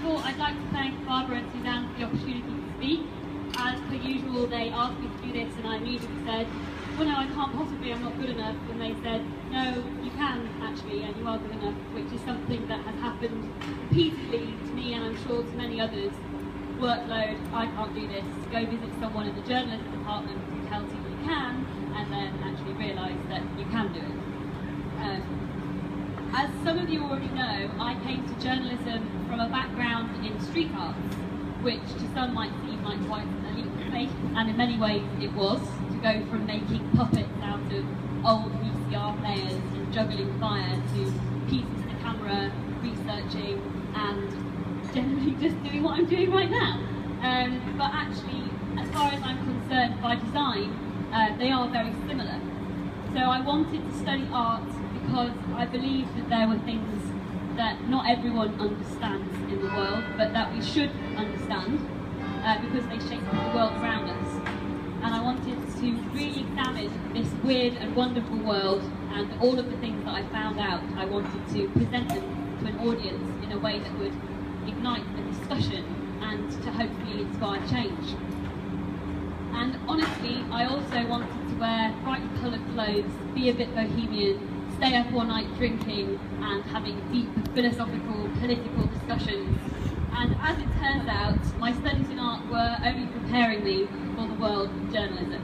of all, I'd like to thank Barbara and Suzanne for the opportunity to speak. As per usual, they asked me to do this and I immediately said, well no, I can't possibly, I'm not good enough. And they said, no, you can actually, and you are good enough, which is something that has happened repeatedly to me and I'm sure to many others. Workload, I can't do this. Go visit someone in the journalism department who tells you you can, and then actually realise that you can do it. As some of you already know, I came to journalism from a background in street arts, which to some might seem like quite a leap of faith, and in many ways it was, to go from making puppets out of old VCR players and juggling fire to pieces to the camera, researching, and generally just doing what I'm doing right now. But actually, as far as I'm concerned, by design, they are very similar. So I wanted to study art because I believe that there were things that not everyone understands in the world, but that we should understand because they shape the world around us. And I wanted to really examine this weird and wonderful world, and all of the things that I found out, I wanted to present them to an audience in a way that would ignite a discussion and to hopefully inspire change. And honestly, I also wanted to wear brightly coloured clothes, be a bit bohemian, stay up all night drinking and having deep philosophical, political discussions. And as it turns out, my studies in art were only preparing me for the world of journalism.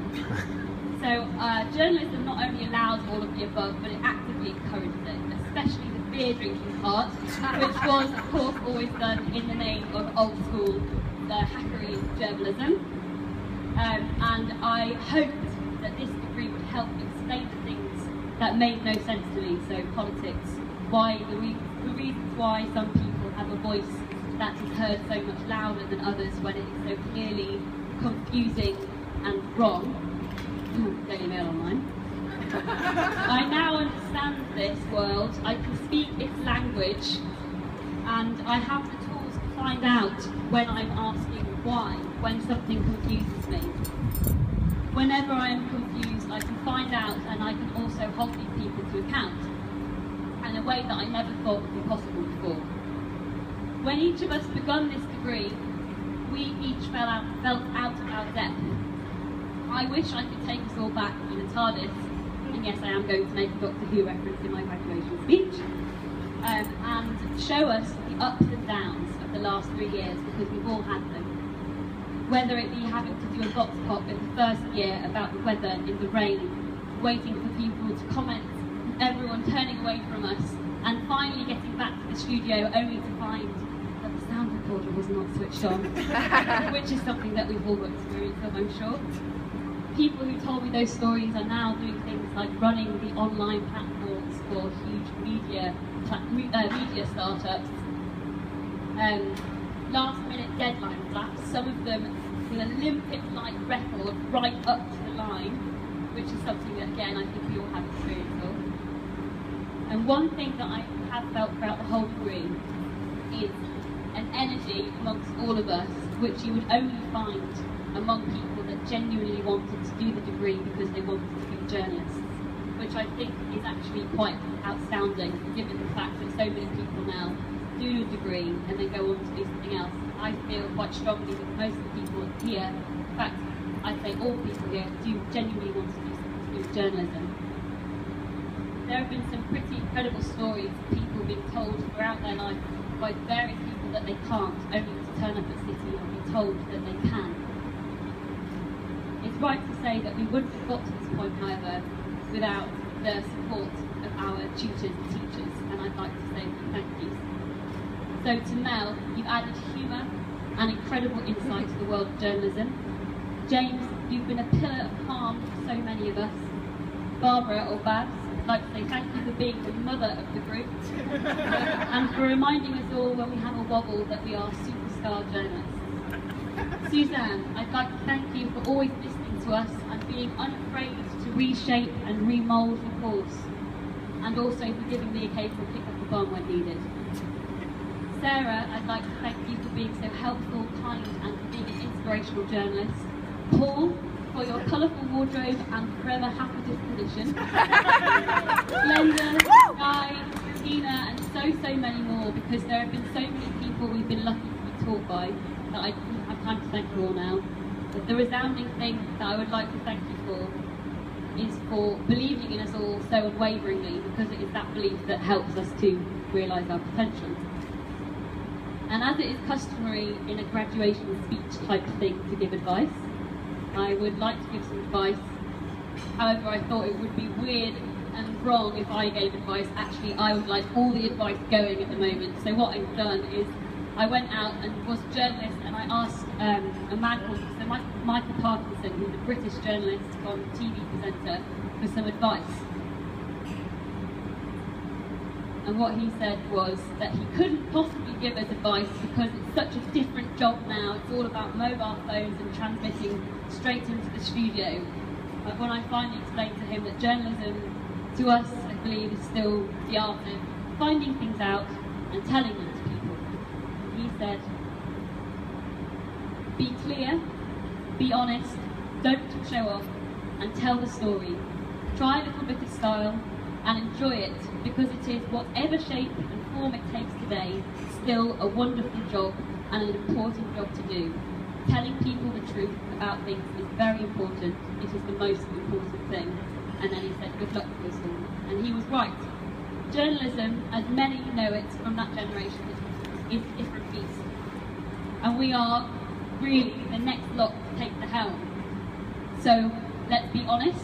So journalism not only allows all of the above, but it actively encourages it, especially the beer drinking part, which was, of course, always done in the name of old school, the hackery journalism. And I hoped that this degree would help explain the things that made no sense to me, so politics, why the reasons why some people have a voice that is heard so much louder than others when it is so clearly confusing and wrong. Daily Mail Online. I now understand this world, I can speak its language, and I have the tools to find out when I'm asking why, when something confuses me. Whenever I am confused, I can find out, and I can also hold these people to account in a way that I never thought would be possible before. When each of us begun this degree, we each felt out of our depth. I wish I could take us all back in a TARDIS, and yes, I am going to make a Doctor Who reference in my graduation speech, and show us the ups and downs of the last 3 years, because we've all had them. Whether it be having to do a vox pop in the first year about the weather in the rain, waiting for people to comment, everyone turning away from us, and finally getting back to the studio only to find that the sound recorder was not switched on, which is something that we've all experienced of, I'm sure. People who told me those stories are now doing things like running the online platforms for huge media startups. Last minute deadline flaps, some of them with an Olympic-like record right up to the line, which is something that, again, I think we all have experience of. And one thing that I have felt throughout the whole degree is an energy amongst all of us, which you would only find among people that genuinely wanted to do the degree because they wanted to be journalists, which I think is actually quite outstanding, given the fact that so many people now do a degree and then go on to do something else. I feel quite strongly that most of the people here, in fact, I'd say all people here, do genuinely want to do something to do with journalism. There have been some pretty incredible stories of people being told throughout their life by various people that they can't, only to turn up at City and be told that they can. It's right to say that we wouldn't have got to this point, however, without the support of our tutors and teachers, and I'd like to say thank you. So to Mel, you've added humour and incredible insight to the world of journalism. James, you've been a pillar of calm for so many of us. Barbara, or Babs, I'd like to say thank you for being the mother of the group and for reminding us all when we have a wobble that we are superstar journalists. Suzanne, I'd like to thank you for always listening to us and being unafraid to reshape and remould the course, and also for giving the occasional pick up the bum when needed. Sarah, I'd like to thank you for being so helpful, kind, and for being an inspirational journalist. Paul, for your colourful wardrobe and forever happy disposition. Glenda, Guy, Tina and so many more, because there have been so many people we've been lucky to be taught by that I don't have time to thank you all now. But the resounding thing that I would like to thank you for is for believing in us all so unwaveringly, because it is that belief that helps us to realise our potential. And as it is customary in a graduation speech type thing to give advice, I would like to give some advice. However, I thought it would be weird and wrong if I gave advice. Actually, I would like all the advice going at the moment. So what I've done is I went out and was a journalist, and I asked a man called Michael Parkinson, who's a British journalist on TV presenter, for some advice. And what he said was that he couldn't possibly give us advice because it's such a different job now. It's all about mobile phones and transmitting straight into the studio. But when I finally explained to him that journalism, to us, I believe, is still the art of finding things out and telling them to people, he said, be clear, be honest, don't show off, and tell the story. Try a little bit of style and enjoy it, because it is, whatever shape and form it takes today, still a wonderful job and an important job to do. Telling people the truth about things is very important. It is the most important thing. And then he said, good luck to us all. And he was right. Journalism, as many know it from that generation, is a different beast. And we are really the next lot to take the helm. So let's be honest,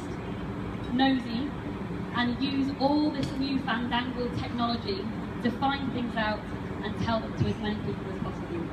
nosy, and use all this new fandangled technology to find things out and tell them to as many people as possible.